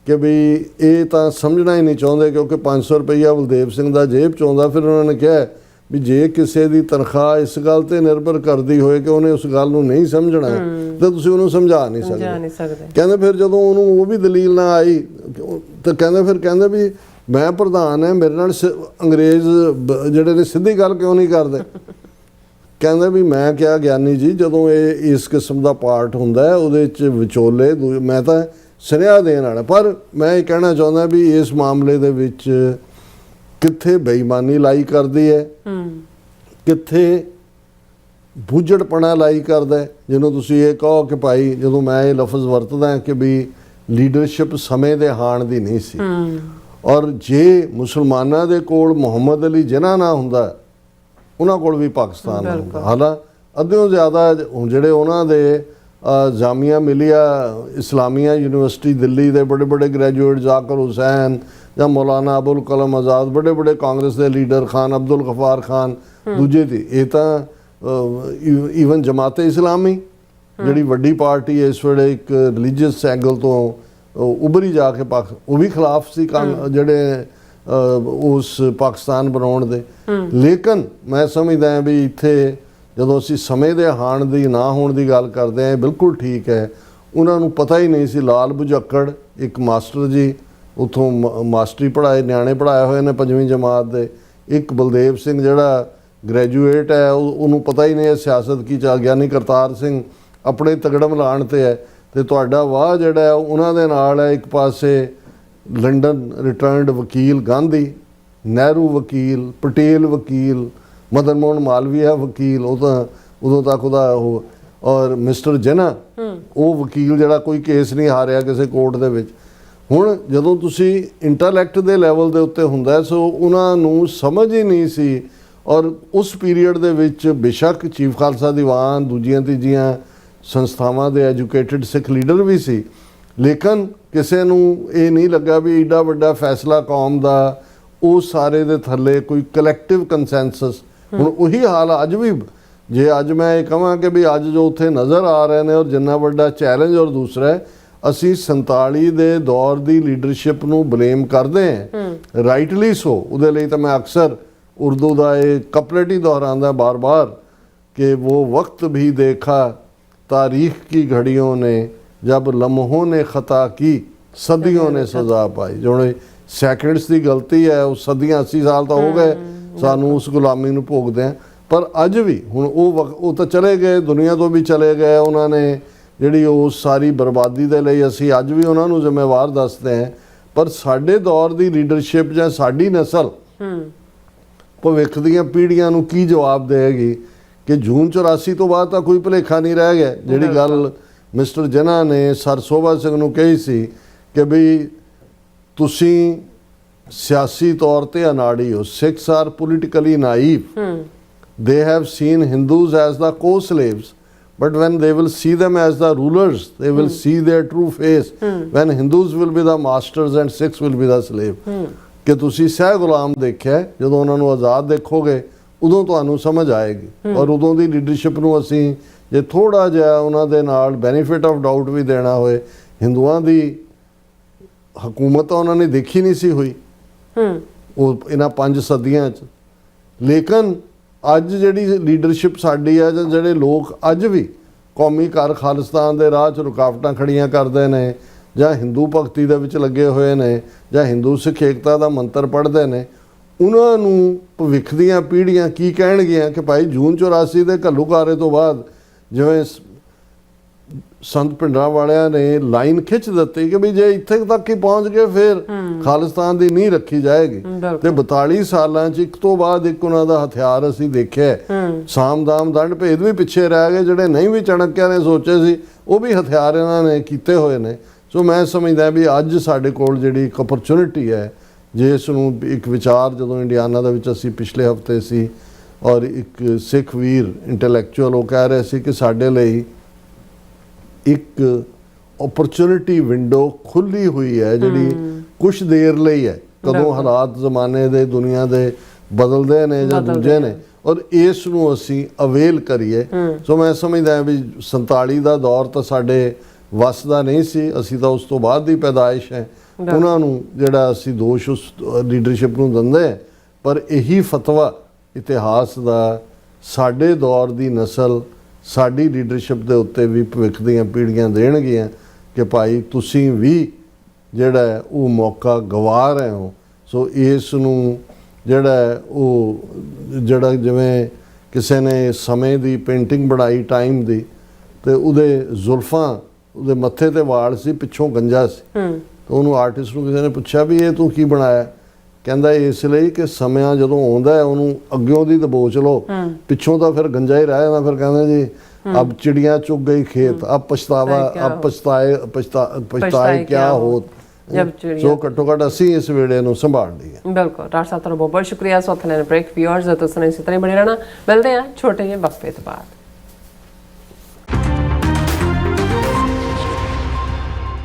ਕਿ ਵੀ ਇਹ ਤਾਂ ਸਮਝਣਾ ਹੀ ਨਹੀਂ ਚਾਹੁੰਦੇ ਕਿਉਂਕਿ 500 ਰੁਪਈਆ ਬਲਦੇਵ ਸਿੰਘ ਦਾ ਜੇਬ 'ਚ ਆਉਂਦਾ। ਫਿਰ ਉਹਨਾਂ ਨੇ ਕਿਹਾ ਵੀ ਜੇ ਕਿਸੇ ਦੀ ਤਨਖਾਹ ਇਸ ਗੱਲ ਤੇ ਨਿਰਭਰ ਕਰਦੀ ਹੋਏ ਕਿ ਉਹਨੇ ਉਸ ਗੱਲ ਨੂੰ ਨਹੀਂ ਸਮਝਣਾ ਤਾਂ ਤੁਸੀਂ ਉਹਨੂੰ ਸਮਝਾ ਨਹੀਂ ਸਕਦੇ। ਕਹਿੰਦੇ ਫਿਰ ਜਦੋਂ ਉਹਨੂੰ ਉਹ ਵੀ ਦਲੀਲ ਨਾ ਆਈ ਤਾਂ ਕਹਿੰਦੇ ਵੀ ਮੈਂ ਪ੍ਰਧਾਨ ਹੈ, ਮੇਰੇ ਨਾਲ ਅੰਗਰੇਜ਼ ਜਿਹੜੇ ਨੇ ਸਿੱਧੀ ਗੱਲ ਕਿਉਂ ਨਹੀਂ ਕਰਦੇ? ਕਹਿੰਦੇ ਵੀ ਮੈਂ ਕਿਹਾ ਗਿਆਨੀ ਜੀ ਜਦੋਂ ਇਹ ਇਸ ਕਿਸਮ ਦਾ ਪਾਰਟ ਹੁੰਦਾ ਹੈ ਉਹਦੇ 'ਚ ਵਿਚੋਲੇ ਮੈਂ ਤਾਂ ਸੁਨੇਹਾ ਦੇਣ ਵਾਲਾ, ਪਰ ਮੈਂ ਇਹ ਕਹਿਣਾ ਚਾਹੁੰਦਾ ਵੀ ਇਸ ਮਾਮਲੇ ਦੇ ਵਿੱਚ ਕਿੱਥੇ ਬੇਈਮਾਨੀ ਲਾਈ ਕਰਦੀ ਹੈ, ਕਿੱਥੇ ਬੁੱਝੜਪਣਾ ਲਾਈ ਕਰਦਾ ਹੈ। ਜਿਹਨੂੰ ਤੁਸੀਂ ਇਹ ਕਹੋ ਕਿ ਭਾਈ ਜਦੋਂ ਮੈਂ ਇਹ ਲਫ਼ਜ਼ ਵਰਤਦਾ ਕਿ ਵੀ ਲੀਡਰਸ਼ਿਪ ਸਮੇਂ ਦੇ ਹਾਣ ਦੀ ਨਹੀਂ ਸੀ। ਔਰ ਜੇ ਮੁਸਲਮਾਨਾਂ ਦੇ ਕੋਲ ਮੁਹੰਮਦ ਅਲੀ ਜਿਨਾਹ ਨਾ ਹੁੰਦਾ ਉਹਨਾਂ ਕੋਲ ਵੀ ਪਾਕਿਸਤਾਨ ਹੁੰਦਾ। ਹਾਲਾਂਕਿ ਅੱਧਿਓਂ ਜ਼ਿਆਦਾ ਜਿਹੜੇ ਉਹਨਾਂ ਦੇ ਜਾਮੀਆ ਮਿਲੀਆ ਇਸਲਾਮੀਆ ਯੂਨੀਵਰਸਿਟੀ ਦਿੱਲੀ ਦੇ ਬੜੇ ਬੜੇ ਗ੍ਰੈਜੂਏਟ ਜ਼ਾਕਿਰ ਹੁਸੈਨ ਜਾਂ ਮੌਲਾਨਾ ਅਬੁਲ ਕਲਮ ਆਜ਼ਾਦ ਬੜੇ ਬੜੇ ਕਾਂਗਰਸ ਦੇ ਲੀਡਰ ਖਾਨ ਅਬਦੁਲ ਗਫਾਰ ਖਾਨ ਦੂਜੇ ਦੀ ਇਹ ਤਾਂ ਈਵਨ ਜਮਾਤੇ ਇਸਲਾਮੀ ਜਿਹੜੀ ਵੱਡੀ ਪਾਰਟੀ ਹੈ ਇਸ ਵੇਲੇ ਇੱਕ ਰਿਲੀਜੀਅਸ ਐਂਗਲ ਤੋਂ ਉਭਰੀ ਜਾ ਕੇ ਉਹ ਵੀ ਖਿਲਾਫ ਸੀ ਜਿਹੜੇ ਉਸ ਪਾਕਿਸਤਾਨ ਬਣਾਉਣ ਦੇ। ਲੇਕਿਨ ਮੈਂ ਸਮਝਦਾ ਹਾਂ ਵੀ ਇੱਥੇ ਜਦੋਂ ਅਸੀਂ ਸਮੇਂ ਦੇ ਹਾਣ ਦੀ ਨਾ ਹੋਣ ਦੀ ਗੱਲ ਕਰਦੇ ਹਾਂ ਬਿਲਕੁਲ ਠੀਕ ਹੈ। ਉਹਨਾਂ ਨੂੰ ਪਤਾ ਹੀ ਨਹੀਂ ਸੀ। ਲਾਲ ਬੁਝੱਕੜ ਇੱਕ ਮਾਸਟਰ ਜੀ ਉੱਥੋਂ ਮਾਸਟਰੀ ਪੜ੍ਹਾਏ ਨਿਆਣੇ ਪੜ੍ਹਾਏ ਹੋਏ ਨੇ 5ਵੀਂ ਜਮਾਤ ਦੇ। ਇੱਕ ਬਲਦੇਵ ਸਿੰਘ ਜਿਹੜਾ ਗ੍ਰੈਜੂਏਟ ਹੈ ਉਹਨੂੰ ਪਤਾ ਹੀ ਨਹੀਂ ਹੈ ਸਿਆਸਤ ਕੀ ਚੱਲ। ਗਿਆਨੀ ਕਰਤਾਰ ਸਿੰਘ ਆਪਣੇ ਤਗੜਮ ਲਾਉਣ 'ਤੇ ਹੈ ਤੇ ਤੁਹਾਡਾ ਵਾਹ ਜਿਹੜਾ ਉਹਨਾਂ ਦੇ ਨਾਲ ਹੈ। ਇੱਕ ਪਾਸੇ ਲੰਡਨ ਰਿਟਰਨਡ ਵਕੀਲ ਗਾਂਧੀ, ਨਹਿਰੂ ਵਕੀਲ, ਪਟੇਲ ਵਕੀਲ, ਮਦਨ ਮੋਹਨ ਮਾਲਵੀਆ ਵਕੀਲ, ਉਹ ਤਾਂ ਉਦੋਂ ਤੱਕ ਉਹਦਾ ਉਹ, ਔਰ ਮਿਸਟਰ ਜਿਨਾਹ ਉਹ ਵਕੀਲ ਜਿਹੜਾ ਕੋਈ ਕੇਸ ਨਹੀਂ ਹਾਰਿਆ ਕਿਸੇ ਕੋਰਟ ਦੇ ਵਿੱਚ। ਹੁਣ ਜਦੋਂ ਤੁਸੀਂ ਇੰਟੈਲੈਕਟ ਦੇ ਲੈਵਲ ਦੇ ਉੱਤੇ ਹੁੰਦਾ ਸੋ ਉਹਨਾਂ ਨੂੰ ਸਮਝ ਹੀ ਨਹੀਂ ਸੀ। ਔਰ ਉਸ ਪੀਰੀਅਡ ਦੇ ਵਿੱਚ ਬੇਸ਼ੱਕ ਚੀਫ ਖਾਲਸਾ ਦੀਵਾਨ ਦੂਜੀਆਂ ਤੀਜੀਆਂ ਸੰਸਥਾਵਾਂ ਦੇ ਐਜੂਕੇਟਿਡ ਸਿੱਖ ਲੀਡਰ ਵੀ ਸੀ, ਲੇਕਿਨ ਕਿਸੇ ਨੂੰ ਇਹ ਨਹੀਂ ਲੱਗਾ ਵੀ ਏਡਾ ਵੱਡਾ ਫੈਸਲਾ ਕੌਮ ਦਾ ਉਹ ਸਾਰੇ ਦੇ ਥੱਲੇ ਕੋਈ ਕਲੈਕਟਿਵ ਕੰਸੈਂਸਸ। ਹੁਣ ਉਹੀ ਹਾਲ ਅੱਜ ਵੀ ਜੇ ਅੱਜ ਮੈਂ ਇਹ ਕਹਾਂ ਕਿ ਵੀ ਅੱਜ ਜੋ ਉੱਥੇ ਨਜ਼ਰ ਆ ਰਹੇ ਨੇ ਔਰ ਜਿੰਨਾ ਵੱਡਾ ਚੈਲੰਜ। ਔਰ ਦੂਸਰਾ ਅਸੀਂ 47 ਦੇ ਦੌਰ ਦੀ ਲੀਡਰਸ਼ਿਪ ਨੂੰ ਬਲੇਮ ਕਰਦੇ ਹਾਂ, ਰਾਈਟਲੀ ਸੋ। ਉਹਦੇ ਲਈ ਤਾਂ ਮੈਂ ਅਕਸਰ ਉਰਦੂ ਦਾ ਇਹ ਕਪਲੇਟ ਹੀ ਦੁਹਰਾਉਂਦਾ ਬਾਰ-ਬਾਰ ਕਿ वो वक्त भी देखा तारीख की घड़ियों ने जब लम्हों ने खता की सदियों ने सजा पाई। जो ਸੈਕਿੰਡਸ ਦੀ ਗਲਤੀ ਹੈ ਉਹ ਸਦੀਆਂ 80 ਸਾਲ ਤਾਂ ਹੋ ਗਏ ਸਾਨੂੰ ਉਸ ਗੁਲਾਮੀ ਨੂੰ ਭੋਗਦੇ ਆ। ਪਰ ਅੱਜ ਵੀ ਹੁਣ ਉਹ ਤਾਂ ਚਲੇ ਗਏ, ਦੁਨੀਆ ਤੋਂ ਵੀ ਚਲੇ ਗਏ। ਉਹਨਾਂ ਨੇ ਜਿਹੜੀ ਉਹ ਸਾਰੀ ਬਰਬਾਦੀ ਦੇ ਲਈ ਅਸੀਂ ਅੱਜ ਵੀ ਉਹਨਾਂ ਨੂੰ ਜ਼ਿੰਮੇਵਾਰ ਦੱਸਦੇ ਹਾਂ। ਪਰ ਸਾਡੇ ਦੌਰ ਦੀ ਲੀਡਰਸ਼ਿਪ ਜਾਂ ਸਾਡੀ ਨਸਲ ਭਵਿੱਖ ਦੀਆਂ ਪੀੜ੍ਹੀਆਂ ਨੂੰ ਕੀ ਜਵਾਬ ਦੇਗੀ ਕਿ ਜੂਨ 84 ਤੋਂ ਬਾਅਦ ਤਾਂ ਕੋਈ ਭੁਲੇਖਾ ਨਹੀਂ ਰਹਿ ਗਿਆ। ਜਿਹੜੀ ਗੱਲ ਮਿਸਟਰ ਜਿਨਾਹ ਨੇ ਸਰ ਸੋਭਾ ਸਿੰਘ ਨੂੰ ਕਹੀ ਸੀ ਕਿ ਬਈ ਤੁਸੀਂ ਸਿਆਸੀ ਤੌਰ ਤੇ ਅਨਾੜੀ ਹੋ। Sikhs are politically naive. they have seen Hindus as the co-slaves, but when they will see them as the rulers they will see their true face when Hindus will be the masters and Sikhs will be the slave। ਕਿ ਤੁਸੀਂ ਸਹਿ ਗੁਲਾਮ ਦੇਖਿਆ, ਜਦੋਂ ਉਹਨਾਂ ਨੂੰ ਆਜ਼ਾਦ ਦੇਖੋਗੇ ਉਦੋਂ ਤੁਹਾਨੂੰ ਸਮਝ ਆਏਗੀ। ਔਰ ਉਦੋਂ ਦੀ ਲੀਡਰਸ਼ਿਪ ਨੂੰ ਅਸੀਂ ਜੇ ਥੋੜਾ ਜਿਹਾ ਉਹਨਾਂ ਦੇ ਨਾਲ ਬੈਨੀਫਿਟ ਆਫ ਡਾਊਟ ਵੀ ਦੇਣਾ ਹੋਏ, ਹਿੰਦੂਆਂ ਦੀ ਹਕੂਮਤ ਤਾਂ ਉਹਨਾਂ ਨੇ ਦੇਖੀ ਨਹੀਂ ਸੀ ਹੋਈ ਉਹ ਇਹਨਾਂ 5 ਸਦੀਆਂ 'ਚ। ਲੇਕਿਨ ਅੱਜ ਜਿਹੜੀ ਲੀਡਰਸ਼ਿਪ ਸਾਡੀ ਹੈ ਜਾਂ ਜਿਹੜੇ ਲੋਕ ਅੱਜ ਵੀ ਕੌਮੀ ਘਰ ਖਾਲਿਸਤਾਨ ਦੇ ਰਾਹ 'ਚ ਰੁਕਾਵਟਾਂ ਖੜੀਆਂ ਕਰਦੇ ਨੇ ਜਾਂ ਹਿੰਦੂ ਭਗਤੀ ਦੇ ਵਿੱਚ ਲੱਗੇ ਹੋਏ ਨੇ ਜਾਂ ਹਿੰਦੂ ਸਿੱਖ ਏਕਤਾ ਦਾ ਮੰਤਰ ਪੜ੍ਹਦੇ ਨੇ, ਉਹਨਾਂ ਨੂੰ ਭਵਿੱਖ ਦੀਆਂ ਪੀੜ੍ਹੀਆਂ ਕੀ ਕਹਿਣਗੀਆਂ ਕਿ ਭਾਈ ਜੂਨ 84 ਦੇ ਘੱਲੂਘਾਰੇ ਤੋਂ ਬਾਅਦ ਜਿਵੇਂ ਸੰਤ ਪਿੰਡਾਂ ਵਾਲਿਆਂ ਨੇ ਲਾਈਨ ਖਿੱਚ ਦਿੱਤੀ ਕਿ ਵੀ ਜੇ ਇੱਥੇ ਤੱਕ ਹੀ ਪਹੁੰਚ ਗਏ ਫਿਰ ਖਾਲਿਸਤਾਨ ਦੀ ਨੀਂਹ ਰੱਖੀ ਜਾਏਗੀ। ਤੇ 42 ਸਾਲਾਂ 'ਚ ਇੱਕ ਤੋਂ ਬਾਅਦ ਇੱਕ ਉਹਨਾਂ ਦਾ ਹਥਿਆਰ ਅਸੀਂ ਦੇਖਿਆ, ਸਾਮ-ਦਾਮ ਦੰਡ ਭੇਦ ਵੀ ਪਿੱਛੇ ਰਹਿ ਗਏ। ਜਿਹੜੇ ਨਹੀਂ ਵੀ ਚਾਣਕਿਆ ਨੇ ਸੋਚੇ ਸੀ ਉਹ ਵੀ ਹਥਿਆਰ ਇਹਨਾਂ ਨੇ ਕੀਤੇ ਹੋਏ ਨੇ। ਸੋ ਮੈਂ ਸਮਝਦਾ ਵੀ ਅੱਜ ਸਾਡੇ ਕੋਲ ਜਿਹੜੀ ਇੱਕ ਅਪਰਚੁਨਿਟੀ ਹੈ, ਜੇ ਇਸ ਨੂੰ ਇੱਕ ਵਿਚਾਰ, ਜਦੋਂ ਇੰਡੀਆਨਾ ਦੇ ਵਿੱਚ ਅਸੀਂ ਪਿਛਲੇ ਹਫਤੇ ਸੀ ਔਰ ਇੱਕ ਸਿੱਖ ਵੀਰ ਇੰਟੈਲੈਕਚੁਅਲ ਉਹ ਕਹਿ ਰਹੇ ਸੀ ਕਿ ਸਾਡੇ ਲਈ ਇੱਕ ਓਪਰਚੁਨਿਟੀ ਵਿੰਡੋ ਖੁੱਲੀ ਹੋਈ ਹੈ ਜਿਹੜੀ ਕੁਝ ਦੇਰ ਲਈ ਹੈ। ਕਦੋਂ ਹਾਲਾਤ ਜ਼ਮਾਨੇ ਦੇ ਦੁਨੀਆ ਦੇ ਬਦਲਦੇ ਨੇ ਜਾਂ ਦੂਜੇ ਨੇ, ਔਰ ਇਸ ਨੂੰ ਅਸੀਂ ਅਵੇਲ ਕਰੀਏ। ਸੋ ਮੈਂ ਸਮਝਦਾ ਵੀ 47 ਦਾ ਦੌਰ ਤਾਂ ਸਾਡੇ ਵੱਸ ਦਾ ਨਹੀਂ ਸੀ, ਅਸੀਂ ਤਾਂ ਉਸ ਤੋਂ ਬਾਅਦ ਦੀ ਪੈਦਾਇਸ਼ ਹੈ। ਉਹਨਾਂ ਨੂੰ ਜਿਹੜਾ ਅਸੀਂ ਦੋਸ਼ ਉਸ ਲੀਡਰਸ਼ਿਪ ਨੂੰ ਦਿੰਦੇ ਹਾਂ, ਪਰ ਇਹੀ ਫਤਵਾ ਇਤਿਹਾਸ ਦਾ ਸਾਡੇ ਦੌਰ ਦੀ ਨਸਲ ਸਾਡੀ ਲੀਡਰਸ਼ਿਪ ਦੇ ਉੱਤੇ ਵੀ ਭਵਿੱਖ ਦੀਆਂ ਪੀੜ੍ਹੀਆਂ ਦੇਣਗੀਆਂ ਕਿ ਭਾਈ ਤੁਸੀਂ ਵੀ ਜਿਹੜਾ ਉਹ ਮੌਕਾ ਗਵਾ ਰਹੇ ਹੋ। ਸੋ ਇਸ ਨੂੰ ਜਿਹੜਾ ਜਿਵੇਂ ਕਿਸੇ ਨੇ ਸਮੇਂ ਦੀ ਪੇਂਟਿੰਗ ਬਣਾਈ ਟਾਈਮ ਦੀ, ਤੇ ਉਹਦੇ ਜ਼ੁਲਫਾਂ, ਉਹਦੇ ਮੱਥੇ ਤੇ ਵਾਲ ਸੀ, ਪਿੱਛੋਂ ਗੰਜਾ ਸੀ। ਤਾਂ ਉਹਨੂੰ ਆਰਟਿਸਟ ਨੂੰ ਕਿਸੇ ਨੇ ਪੁੱਛਿਆ ਵੀ ਇਹ ਤੂੰ ਕੀ ਬਣਾਇਆ? ਕਹਿੰਦਾ ਇਸ ਲਈ ਕਿ ਸਮਾਂ ਜਦੋਂ ਆਉਂਦਾ ਉਹਨੂੰ ਅੱਗਿਓਂ ਦੀ ਦਬੋਚ ਲਓ, ਪਿੱਛੋਂ ਤਾਂ ਫਿਰ ਗੰਜਾ ਹੀ ਰਹਿ ਜਾਂਦਾ। ਫਿਰ ਕਹਿੰਦਾ ਜੀ ਅਬ ਚਿੜੀਆਂ ਚੁੱਗ ਗਈ ਖੇਤ, ਅਬ ਪਛਤਾਵਾ, ਅਬ ਪਛਤਾਏ ਕਿਆ ਹੋਤ। ਸੋ ਘੱਟੋ ਘੱਟ ਅਸੀਂ ਇਸ ਵੇਲੇ ਨੂੰ ਸੰਭਾਲ ਲਈਏ। ਬਿਲਕੁਲ ਡਾਕਟਰ ਸਾਹਿਬ, ਤੁਹਾਡਾ ਬਹੁਤ ਬਹੁਤ ਸ਼ੁਕਰੀਆ। ਸੋ ਥਲੇ ਬ੍ਰੇਕ ਵਿਊਅਰਸ ਤੁਸੀਂ ਇਸੇ ਤਰ੍ਹਾਂ ਬਣੇ ਰਹਿਣਾ। ਮਿਲਦੇ ਹਾਂ ਛੋਟੇ ਜਿਹੇ ਵਕਫੇ ਤੋਂ ਬਾਅਦ।